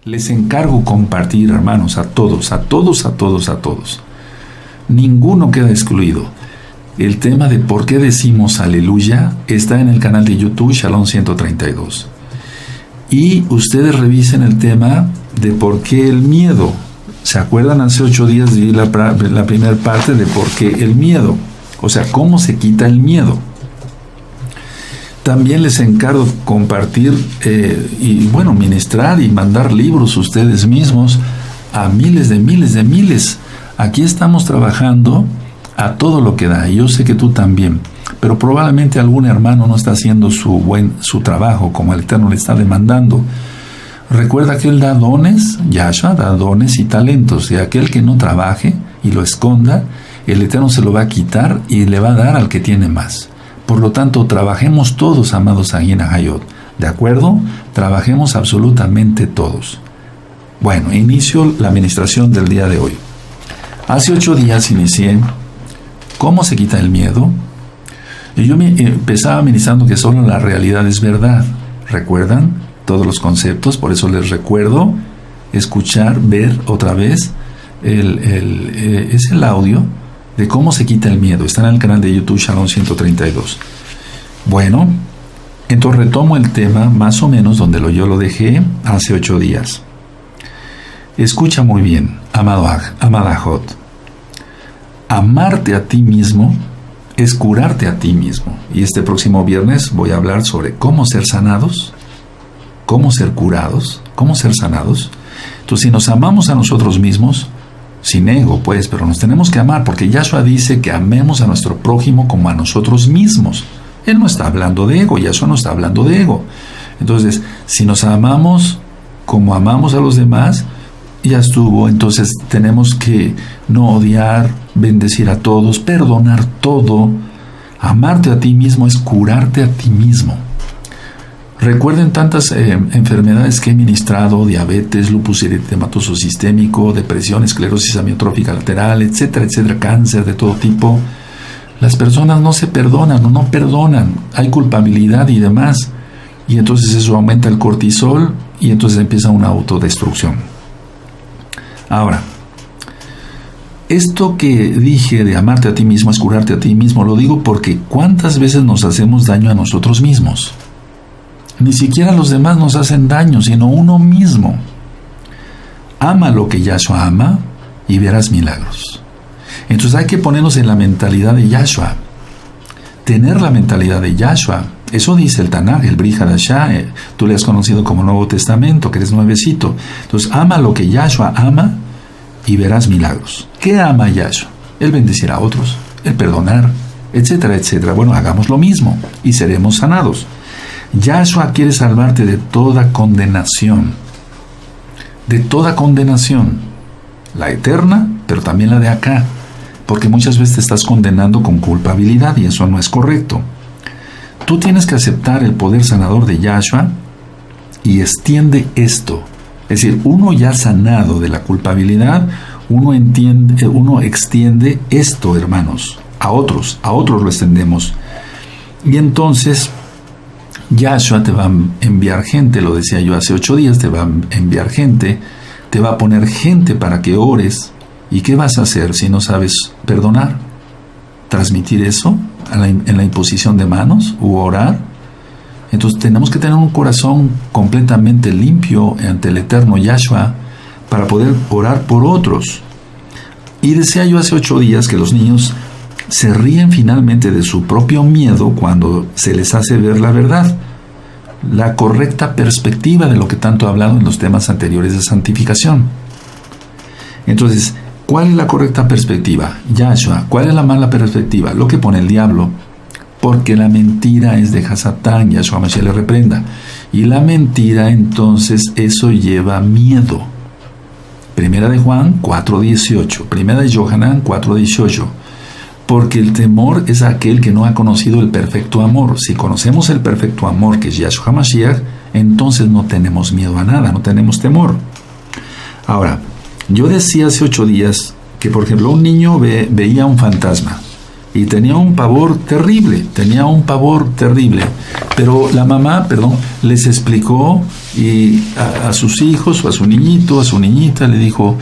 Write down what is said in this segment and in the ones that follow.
Les encargo compartir, hermanos, a todos. Ninguno queda excluido. El tema de por qué decimos aleluya está en el canal de YouTube Shalom 132. Y ustedes revisen el tema de por qué el miedo. ¿Se acuerdan? Hace 8 días di la primera parte de por qué el miedo. O sea, cómo se quita el miedo. También les encargo compartir ministrar y mandar libros ustedes mismos a miles. Aquí estamos trabajando a todo lo que da. Y yo sé que tú también. Pero probablemente algún hermano no está haciendo su trabajo como el Eterno le está demandando. Recuerda que Él da dones, Yahshua da dones y talentos. Y aquel que no trabaje y lo esconda, el Eterno se lo va a quitar y le va a dar al que tiene más. Por lo tanto, trabajemos todos, amados Agina Hayot. ¿De acuerdo? Trabajemos absolutamente todos. Bueno, inicio la administración del día de hoy. Hace 8 días inicié ¿cómo se quita el miedo? Y yo me empezaba ministrando que solo la realidad es verdad. ¿Recuerdan todos los conceptos? Por eso les recuerdo escuchar, ver otra vez es el audio de cómo se quita el miedo. Está en el canal de YouTube Shalom 132. Bueno, entonces retomo el tema más o menos donde yo lo dejé hace 8 días. Escucha muy bien, amada Jot. Amarte a ti mismo es curarte a ti mismo. Y este próximo viernes voy a hablar sobre cómo ser sanados, cómo ser curados, cómo ser sanados. Entonces, si nos amamos a nosotros mismos, sin ego, pues, pero nos tenemos que amar, porque Yahshua dice que amemos a nuestro prójimo como a nosotros mismos. Él no está hablando de ego, Yahshua no está hablando de ego. Entonces, si nos amamos como amamos a los demás, ya estuvo. Entonces tenemos que no odiar, bendecir a todos, perdonar todo. Amarte a ti mismo es curarte a ti mismo. Recuerden tantas enfermedades que he ministrado: diabetes, lupus eritematoso sistémico, depresión, esclerosis amiotrófica lateral, etcétera, cáncer de todo tipo. Las personas no se perdonan o no perdonan, hay culpabilidad y demás, y entonces eso aumenta el cortisol y entonces empieza una autodestrucción. Ahora, esto que dije de amarte a ti mismo es curarte a ti mismo, lo digo porque ¿cuántas veces nos hacemos daño a nosotros mismos? Ni siquiera los demás nos hacen daño, sino uno mismo. Ama lo que Yahshua ama y verás milagros. Entonces hay que ponernos en la mentalidad de Yahshua. Tener la mentalidad de Yahshua. Eso dice el Tanaj, el Brit Hadashah. Tú le has conocido como Nuevo Testamento, que eres nuevecito. Entonces ama lo que Yahshua ama y verás milagros. ¿Qué ama Yahshua? El bendecir a otros, el perdonar, etcétera. Bueno, hagamos lo mismo y seremos sanados. Yahshua quiere salvarte de toda condenación. De toda condenación. La eterna, pero también la de acá. Porque muchas veces te estás condenando con culpabilidad y eso no es correcto. Tú tienes que aceptar el poder sanador de Yahshua y extiende esto. Es decir, uno ya sanado de la culpabilidad, uno extiende esto, hermanos, a otros lo extendemos. Y entonces Yahshua te va a enviar gente, lo decía yo hace 8 días, te va a enviar gente, te va a poner gente para que ores. ¿Y qué vas a hacer si no sabes perdonar? ¿Transmitir eso en la imposición de manos u orar? Entonces tenemos que tener un corazón completamente limpio ante el eterno Yahshua para poder orar por otros. Y decía yo hace 8 días que los niños se ríen finalmente de su propio miedo cuando se les hace ver la verdad, la correcta perspectiva de lo que tanto he hablado en los temas anteriores de santificación. Entonces, ¿cuál es la correcta perspectiva? Yahshua. ¿Cuál es la mala perspectiva? Lo que pone el diablo. Porque la mentira es de Hasatán, Yahshua Mashiach le reprenda. Y la mentira, entonces, eso lleva miedo. Primera de Juan 4:18. Primera de Yohanan 4:18. Porque el temor es aquel que no ha conocido el perfecto amor. Si conocemos el perfecto amor, que es Yahshua Mashiach, entonces no tenemos miedo a nada, no tenemos temor. Ahora, yo decía hace 8 días que, por ejemplo, un niño veía un fantasma y tenía un pavor terrible, pero la mamá, les explicó y a sus hijos, o a su niñito, a su niñita, le dijo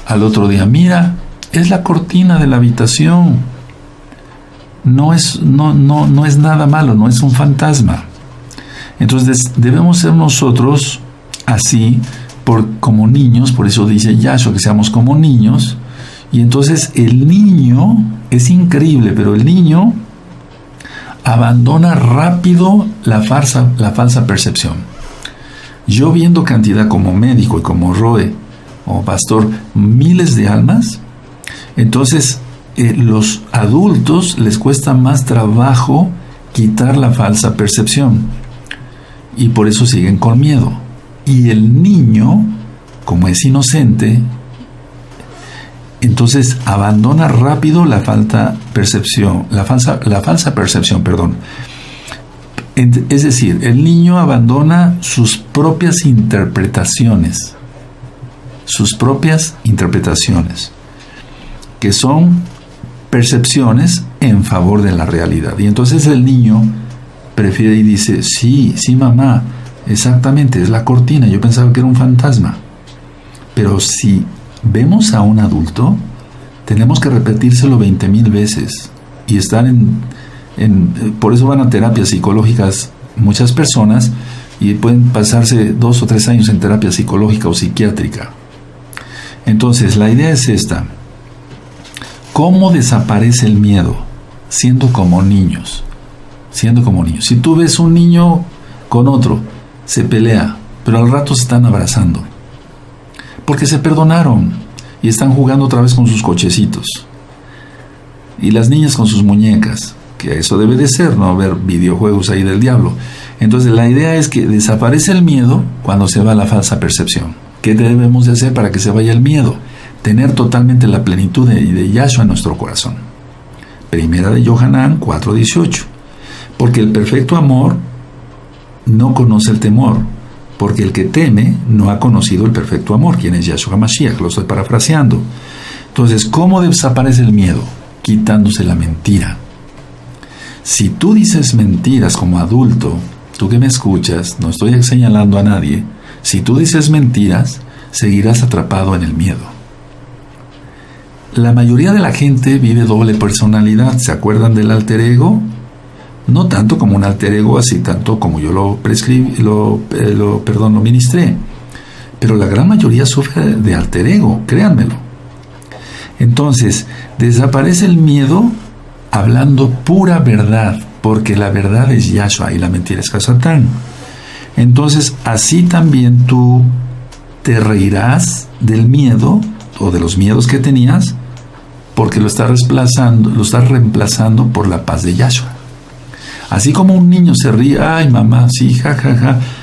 al otro día, mira, es la cortina de la habitación, no es nada malo, no es un fantasma. Entonces debemos ser nosotros así, como niños, por eso dice Yahshua que seamos como niños. Y entonces el niño, es increíble, pero el niño abandona rápido la falsa percepción. Yo viendo cantidad como médico y como Roe o pastor, miles de almas, entonces los adultos les cuesta más trabajo quitar la falsa percepción y por eso siguen con miedo. Y el niño, como es inocente, entonces abandona rápido la falsa percepción. Es decir, el niño abandona sus propias interpretaciones, que son percepciones en favor de la realidad. Y entonces el niño prefiere y dice, sí, mamá, exactamente, es la cortina, yo pensaba que era un fantasma. Pero si vemos a un adulto, tenemos que repetírselo 20,000 veces y estar por eso van a terapias psicológicas muchas personas y pueden pasarse 2 o 3 años en terapia psicológica o psiquiátrica. Entonces, la idea es esta: ¿cómo desaparece el miedo? Siendo como niños. Si tú ves un niño con otro, se pelea, pero al rato se están abrazando, porque se perdonaron y están jugando otra vez con sus cochecitos. Y las niñas con sus muñecas, que eso debe de ser, no ver videojuegos ahí del diablo. Entonces la idea es que desaparece el miedo cuando se va la falsa percepción. ¿Qué debemos de hacer para que se vaya el miedo? Tener totalmente la plenitud de Yahshua en nuestro corazón. Primera de Yohanan 4:18. Porque el perfecto amor no conoce el temor, porque el que teme no ha conocido el perfecto amor, quien es Yahshua Mashiach, lo estoy parafraseando. Entonces, ¿cómo desaparece el miedo? Quitándose la mentira. Si tú dices mentiras como adulto, tú que me escuchas, no estoy señalando a nadie, si tú dices mentiras, seguirás atrapado en el miedo. La mayoría de la gente vive doble personalidad. ¿Se acuerdan del alter ego? No tanto como un alter ego, así tanto como yo lo ministré. Pero la gran mayoría sufre de alter ego, créanmelo. Entonces, desaparece el miedo hablando pura verdad, porque la verdad es Yahshua y la mentira es Hasatán. Entonces, así también tú te reirás del miedo o de los miedos que tenías, porque lo estás reemplazando por la paz de Yahshua. Así como un niño se ríe, ay mamá, sí,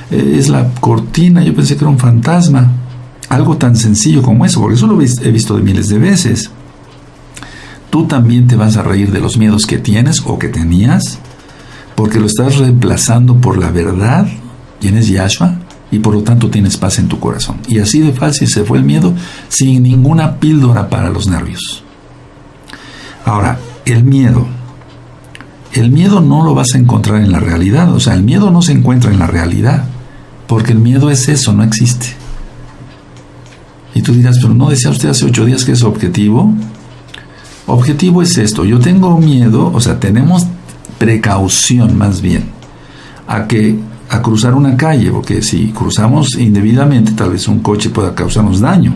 es la cortina, yo pensé que era un fantasma. Algo tan sencillo como eso, porque eso lo he visto de miles de veces. Tú también te vas a reír de los miedos que tienes o que tenías, porque lo estás reemplazando por la verdad, quien es Yahshua, y por lo tanto tienes paz en tu corazón. Y así de fácil se fue el miedo, sin ninguna píldora para los nervios. Ahora, el miedo no lo vas a encontrar en la realidad. O sea, el miedo no se encuentra en la realidad, porque el miedo es eso, no existe. Y tú dirás, pero ¿no decía usted hace 8 días que es objetivo? Objetivo es esto: yo tengo miedo, o sea, tenemos precaución más bien a cruzar una calle, porque si cruzamos indebidamente, tal vez un coche pueda causarnos daño.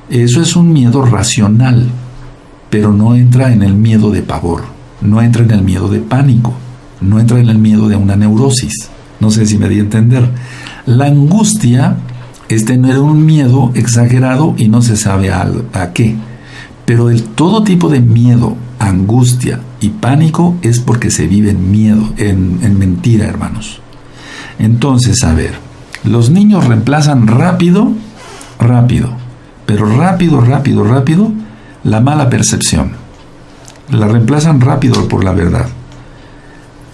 Eso es un miedo racional, pero no entra en el miedo de pavor, no entra en el miedo de pánico, no entra en el miedo de una neurosis. No sé si me di a entender. La angustia es tener un miedo exagerado y no se sabe a qué. Pero todo tipo de miedo, angustia y pánico es porque se vive en miedo, en mentira, hermanos. Entonces, a ver, los niños reemplazan rápido, la mala percepción. La reemplazan rápido por la verdad.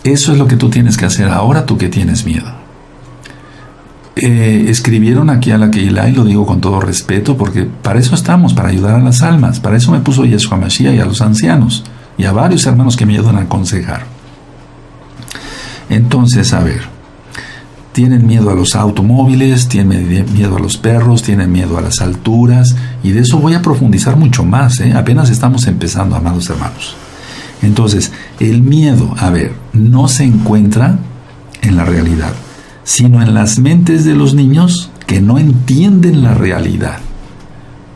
Eso es lo que tú tienes que hacer ahora, tú que tienes miedo. Escribieron aquí a la Keilah, y lo digo con todo respeto, porque para eso estamos, para ayudar a las almas. Para eso me puso Yeshua Mashiach y a los ancianos y y a varios hermanos que me ayudan a aconsejar. Entonces, a ver, tienen miedo a los automóviles, tienen miedo a los perros, tienen miedo a las alturas, y de eso voy a profundizar mucho más, apenas estamos empezando, amados hermanos. Entonces, el miedo, a ver, no se encuentra en la realidad, sino en las mentes de los niños que no entienden la realidad.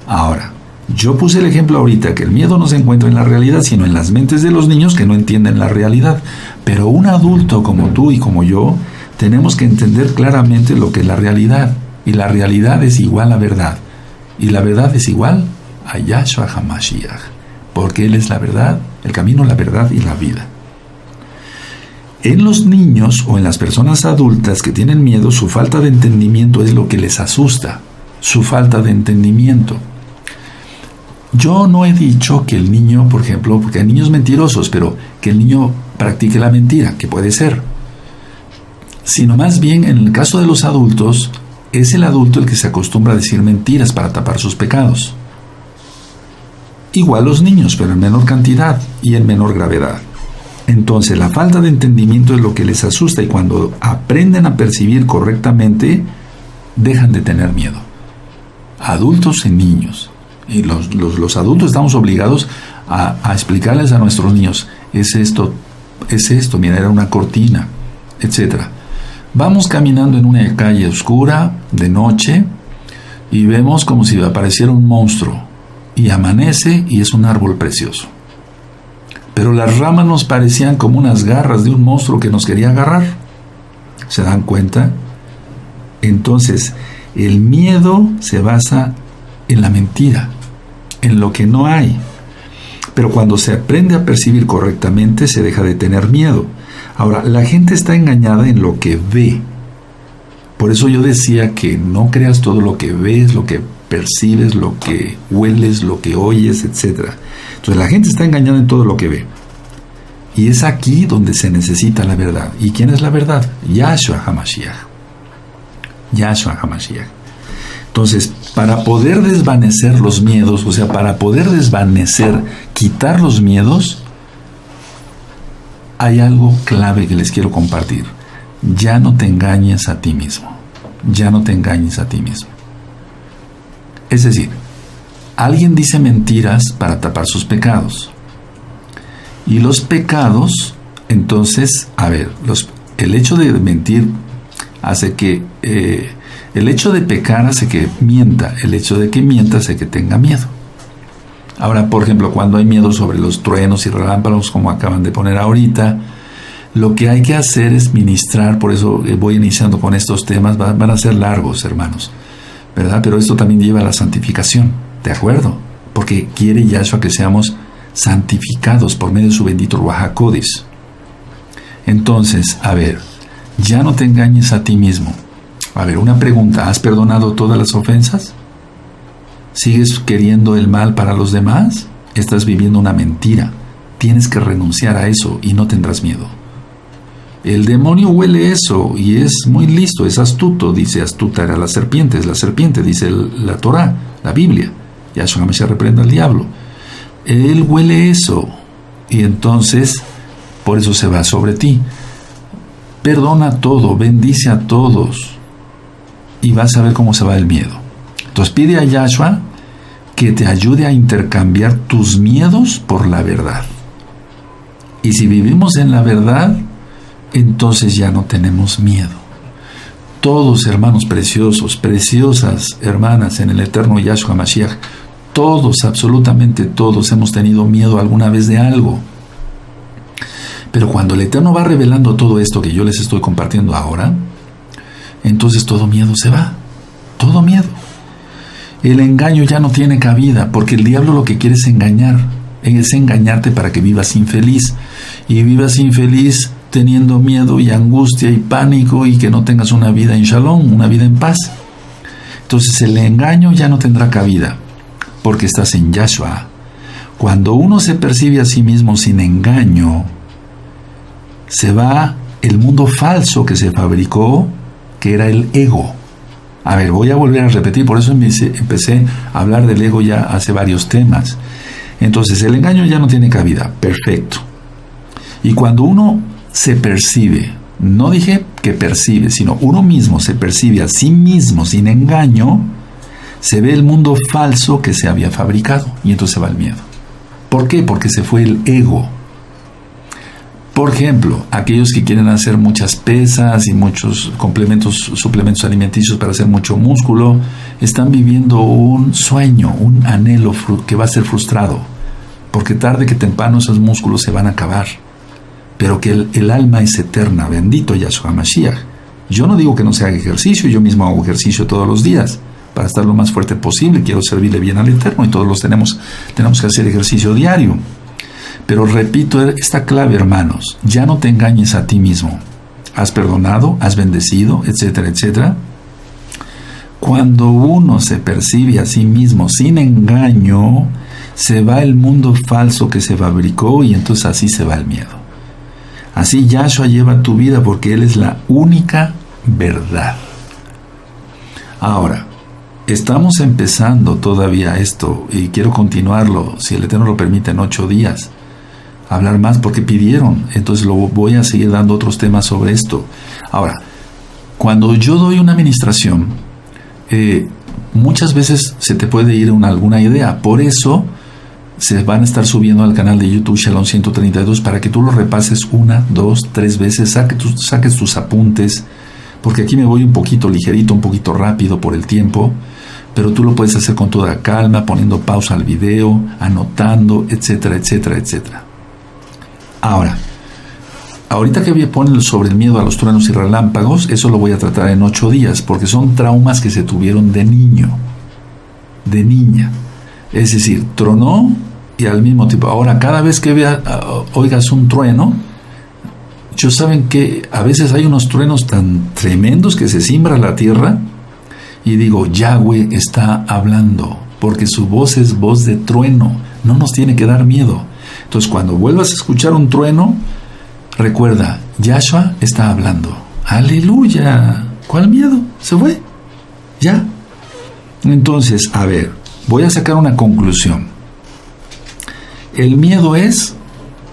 Ahora, yo puse el ejemplo ahorita que el miedo no se encuentra en la realidad, sino en las mentes de los niños que no entienden la realidad. Pero un adulto como tú y como yo, tenemos que entender claramente lo que es la realidad. Y la realidad es igual a verdad. Y la verdad es igual a Yahshua HaMashiach. Porque Él es la verdad, el camino, la verdad y la vida. En los niños o en las personas adultas que tienen miedo, su falta de entendimiento es lo que les asusta. Su falta de entendimiento. Yo no he dicho que el niño, por ejemplo, porque hay niños mentirosos, pero que el niño practique la mentira, que puede ser. Sino más bien, en el caso de los adultos, es el adulto el que se acostumbra a decir mentiras para tapar sus pecados. Igual los niños, pero en menor cantidad y en menor gravedad. Entonces, la falta de entendimiento es lo que les asusta, y cuando aprenden a percibir correctamente, dejan de tener miedo. Adultos y niños. Y los adultos estamos obligados a explicarles a nuestros niños, es esto, mira, era una cortina, etc. Vamos caminando en una calle oscura, de noche, y vemos como si apareciera un monstruo, y amanece y es un árbol precioso. Pero las ramas nos parecían como unas garras de un monstruo que nos quería agarrar. ¿Se dan cuenta? Entonces, el miedo se basa en la mentira, en lo que no hay. Pero cuando se aprende a percibir correctamente, se deja de tener miedo. Ahora, la gente está engañada en lo que ve. Por eso yo decía que no creas todo lo que ves, lo que percibes, lo que hueles, lo que oyes, etc. Entonces la gente está engañada en todo lo que ve. Y es aquí donde se necesita la verdad. ¿Y quién es la verdad? Yahshua HaMashiach. Yahshua HaMashiach. Entonces, para poder desvanecer los miedos, o sea, para poder quitar los miedos, hay algo clave que les quiero compartir. Ya no te engañes a ti mismo. Ya no te engañes a ti mismo. Es decir, alguien dice mentiras para tapar sus pecados. Y los pecados, entonces, a ver, el hecho de mentir hace que... el hecho de pecar hace que mienta. El hecho de que mienta hace que tenga miedo. Ahora, por ejemplo, cuando hay miedo sobre los truenos y relámpagos, como acaban de poner ahorita, lo que hay que hacer es ministrar. Por eso voy iniciando con estos temas. Van a ser largos, hermanos, ¿verdad? Pero esto también lleva a la santificación, ¿de acuerdo? Porque quiere Yahshua que seamos santificados por medio de su bendito Ruach HaKodesh. Entonces, a ver, ya no te engañes a ti mismo. A ver, una pregunta, ¿has perdonado todas las ofensas? ¿Sigues queriendo el mal para los demás? Estás viviendo una mentira. Tienes que renunciar a eso y no tendrás miedo. El demonio huele eso y es muy listo, es astuto. Dice, astuta era la serpiente, es la serpiente, dice la Torá, la Biblia. Yahshua HaMashiach reprenda al diablo. Él huele eso y entonces por eso se va sobre ti. Perdona todo, bendice a todos y vas a ver cómo se va el miedo. Entonces pide a Yahshua que te ayude a intercambiar tus miedos por la verdad. Y si vivimos en la verdad, entonces ya no tenemos miedo. Todos, hermanos preciosos, preciosas hermanas en el eterno Yahshua Mashiach, todos, absolutamente todos, hemos tenido miedo alguna vez de algo. Pero cuando el Eterno va revelando todo esto que yo les estoy compartiendo ahora, entonces todo miedo se va. Todo miedo. El engaño ya no tiene cabida, porque el diablo lo que quiere es engañarte para que vivas infeliz. Y vivas infeliz teniendo miedo y angustia y pánico y que no tengas una vida en shalom, una vida en paz. Entonces el engaño ya no tendrá cabida, porque estás en Yahshua. Cuando uno se percibe a sí mismo sin engaño, se va el mundo falso que se fabricó, que era el ego. A ver, voy a volver a repetir, por eso empecé a hablar del ego ya hace varios temas. Entonces el engaño ya no tiene cabida, perfecto. Y cuando uno se percibe, no dije que percibe, sino uno mismo se percibe a sí mismo sin engaño, se ve el mundo falso que se había fabricado y entonces se va el miedo. ¿Por qué? Porque se fue el ego. Por ejemplo, aquellos que quieren hacer muchas pesas y muchos suplementos alimenticios para hacer mucho músculo, están viviendo un sueño, un anhelo que va a ser frustrado, porque tarde que temprano esos músculos se van a acabar. Pero que el alma es eterna, bendito Yahshua Mashiach. Yo no digo que no se haga ejercicio, yo mismo hago ejercicio todos los días para estar lo más fuerte posible, quiero servirle bien al Eterno y todos los tenemos que hacer ejercicio diario. Pero repito esta clave, hermanos, ya no te engañes a ti mismo. Has perdonado, has bendecido, etcétera, etcétera. Cuando uno se percibe a sí mismo sin engaño, se va el mundo falso que se fabricó y entonces así se va el miedo. Así Yahshua lleva tu vida porque Él es la única verdad. Ahora, estamos empezando todavía esto y quiero continuarlo, si el Eterno lo permite, en 8 días. Hablar más porque pidieron, entonces lo voy a seguir dando otros temas sobre esto. Ahora, cuando yo doy una administración, muchas veces se te puede ir alguna idea, por eso se van a estar subiendo al canal de YouTube Shalom 132 para que tú lo repases 1, 2, 3 veces, saques tus apuntes, porque aquí me voy un poquito ligerito, un poquito rápido por el tiempo, pero tú lo puedes hacer con toda calma, poniendo pausa al video, anotando, etcétera, etcétera, etcétera. Ahora, ahorita que ponen sobre el miedo a los truenos y relámpagos, eso lo voy a tratar en 8 días, porque son traumas que se tuvieron de niño, de niña. Es decir, tronó y al mismo tiempo. Ahora, cada vez que oigas un trueno, yo saben que a veces hay unos truenos tan tremendos que se simbra la tierra y digo, Yahweh está hablando, porque su voz es voz de trueno, no nos tiene que dar miedo. Entonces, cuando vuelvas a escuchar un trueno, recuerda, Yahshua está hablando. ¡Aleluya! ¿Cuál miedo? ¿Se fue? ¿Ya? Entonces, a ver, voy a sacar una conclusión. El miedo es,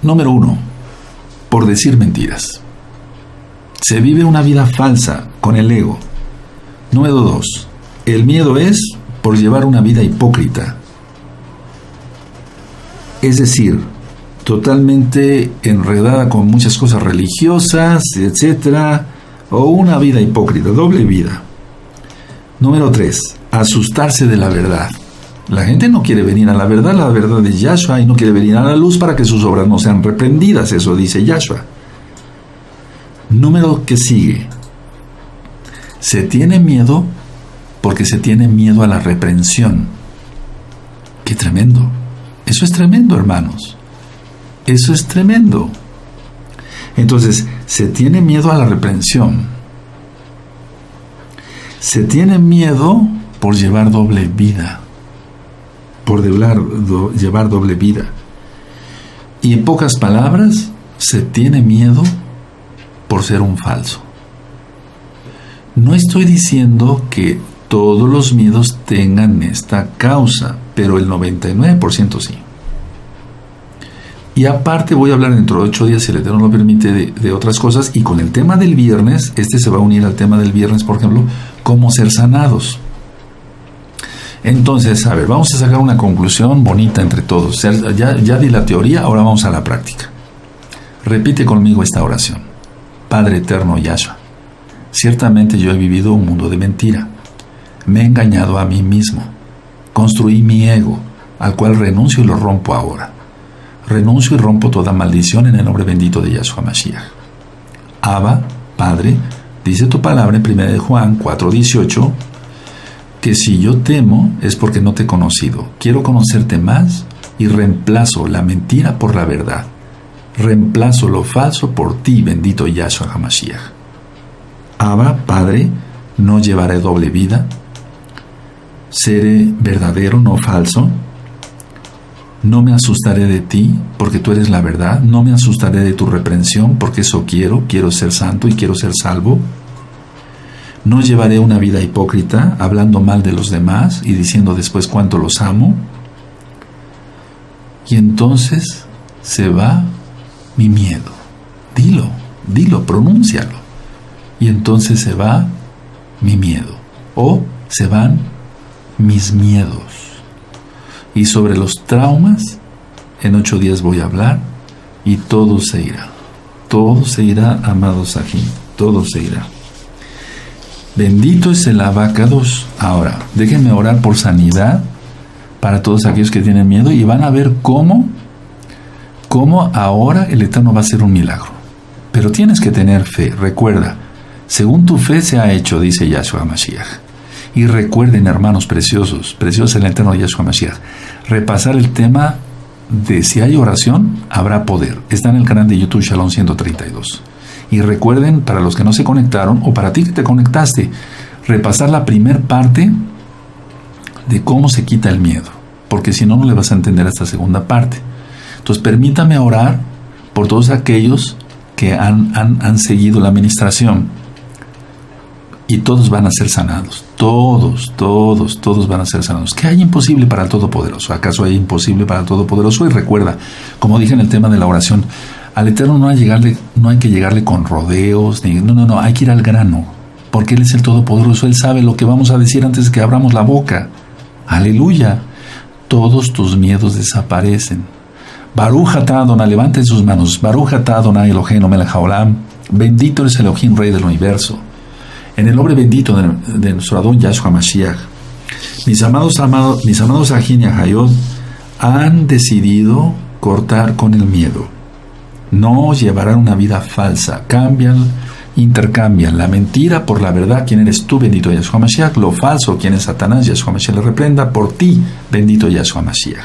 número 1, por decir mentiras. Se vive una vida falsa con el ego. Número 2, el miedo es por llevar una vida hipócrita. Es decir, totalmente enredada con muchas cosas religiosas, etcétera, o una vida hipócrita, doble vida. Número 3, asustarse de la verdad. La gente no quiere venir a la verdad de Yahshua, y no quiere venir a la luz para que sus obras no sean reprendidas, eso dice Yahshua. Número que sigue, se tiene miedo porque se tiene miedo a la reprensión. ¡Qué tremendo! Eso es tremendo, hermanos. Eso es tremendo. Entonces, se tiene miedo a la reprensión. Se tiene miedo por llevar doble vida. Llevar doble vida. Y en pocas palabras, se tiene miedo por ser un falso. No estoy diciendo que todos los miedos tengan esta causa, pero el 99% sí. Y aparte voy a hablar dentro de 8 días, si el Eterno lo permite, de otras cosas. Y con el tema del viernes, se va a unir al tema del viernes, por ejemplo, cómo ser sanados. Entonces, a ver, vamos a sacar una conclusión bonita entre todos. Ya di la teoría, ahora vamos a la práctica. Repite conmigo esta oración. Padre eterno Yahshua, ciertamente yo he vivido un mundo de mentira. Me he engañado a mí mismo. Construí mi ego, al cual renuncio y lo rompo ahora. Renuncio y rompo toda maldición en el nombre bendito de Yahshua Mashiach. Abba, Padre, dice tu palabra en 1 Juan 4:18, que si yo temo es porque no te he conocido. Quiero conocerte más y reemplazo la mentira por la verdad. Reemplazo lo falso por ti, bendito Yahshua HaMashiach. Abba, Padre, no llevaré doble vida. Seré verdadero, no falso. No me asustaré de ti, porque tú eres la verdad. No me asustaré de tu reprensión, porque eso quiero ser santo y quiero ser salvo. No llevaré una vida hipócrita, hablando mal de los demás y diciendo después cuánto los amo. y entonces se va mi miedo. Dilo, pronúncialo. Y entonces se va mi miedo. O se van mis miedos. Y sobre los traumas, en 8 días voy a hablar y todo se irá. Todo se irá, amados Sahim. Todo se irá. Bendito es el Abacados. Ahora, déjenme orar por sanidad para todos aquellos que tienen miedo y van a ver cómo ahora el Eterno va a hacer un milagro. Pero tienes que tener fe. Recuerda, según tu fe se ha hecho, dice Yahshua Mashiach. Y recuerden, hermanos preciosos, preciosos el Eterno Yahshua Mashiach, repasar el tema de si hay oración, habrá poder. Está en el canal de YouTube Shalom 132. Y recuerden, para los que no se conectaron, o para ti que te conectaste, repasar la primer parte de cómo se quita el miedo, porque si no, no le vas a entender esta segunda parte. Entonces, permítame orar por todos aquellos que han seguido la administración, y todos van a ser sanados. Todos van a ser sanados. ¿Qué hay imposible para el Todopoderoso? ¿Acaso hay imposible para el Todopoderoso? Y recuerda, como dije en el tema de la oración, al Eterno no hay que llegarle con rodeos, no, hay que ir al grano, porque Él es el Todopoderoso. Él sabe lo que vamos a decir antes de que abramos la boca. Aleluya. Todos tus miedos desaparecen. Baruch atah Adonai, levanten sus manos. Baruch atah Adonai Eloheinu melech haolam. Bendito eres Elohim, Rey del Universo. En el nombre bendito de nuestro Adón Yahshua Mashiach. Mis amados Ahin y Ahayot han decidido cortar con el miedo. No llevarán una vida falsa. Intercambian la mentira por la verdad. ¿Quién eres tú, bendito Yahshua Mashiach? Lo falso, ¿quién es Satanás? Yahshua Mashiach le reprenda por ti, bendito Yahshua Mashiach.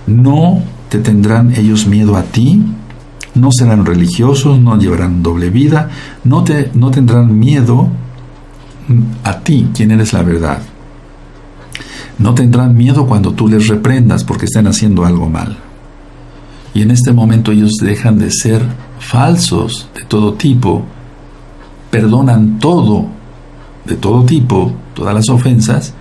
No te tendrán ellos miedo a ti. No serán religiosos, no llevarán doble vida, no tendrán miedo a ti, quien eres la verdad. No tendrán miedo cuando tú les reprendas porque estén haciendo algo mal. Y en este momento ellos dejan de ser falsos de todo tipo, perdonan todo, de todo tipo, todas las ofensas,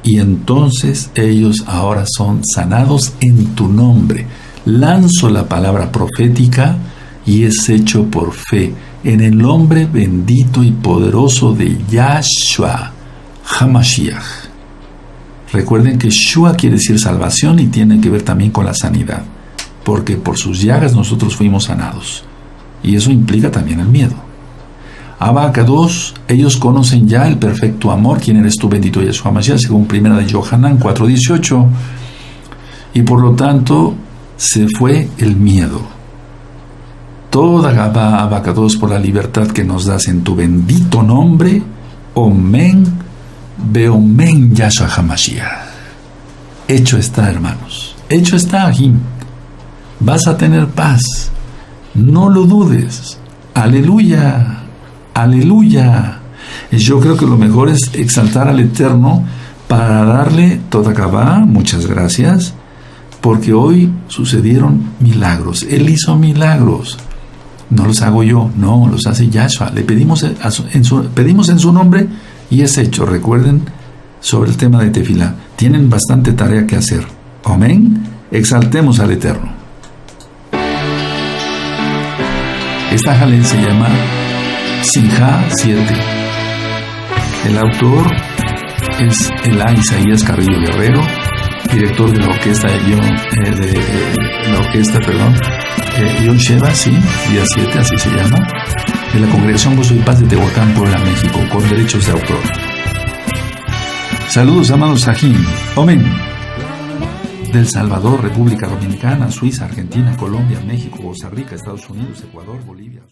y entonces ellos ahora son sanados en tu nombre. Lanzo la palabra profética y es hecho por fe en el nombre bendito y poderoso de Yahshua HaMashiach. Recuerden que Shua quiere decir salvación y tiene que ver también con la sanidad, porque por sus llagas nosotros fuimos sanados, y eso implica también el miedo. Abacados, ellos conocen ya el perfecto amor. ¿Quién eres tú, bendito Yahshua HaMashiach? Según 1 de Yohanan 4:18, y por lo tanto se fue el miedo. Toda Gabá, Abacados, por la libertad que nos das en tu bendito nombre. Omen, Beomen, Yahshua HaMashiach. Hecho está, hermanos. Hecho está, Ahim. Vas a tener paz. No lo dudes. Aleluya. Aleluya. Yo creo que lo mejor es exaltar al Eterno para darle toda Gabá. Muchas gracias. Porque hoy sucedieron milagros. Él hizo milagros. No los hago yo, no, los hace Yahshua. Le pedimos en su nombre y es hecho. Recuerden sobre el tema de Tefilá. Tienen bastante tarea que hacer. Amén. Exaltemos al Eterno. Esta jalén se llama Sinjá 7. El autor es Elá Isaías Carrillo Guerrero, director de la orquesta Yon Sheva, sí, día 7, así se llama, de la Congregación Gozo y Paz de Tehuacán, Puebla, México, con derechos de autor. Saludos, amados Sahim. Amén. Del Salvador, República Dominicana, Suiza, Argentina, Colombia, México, Costa Rica, Estados Unidos, Ecuador, Bolivia.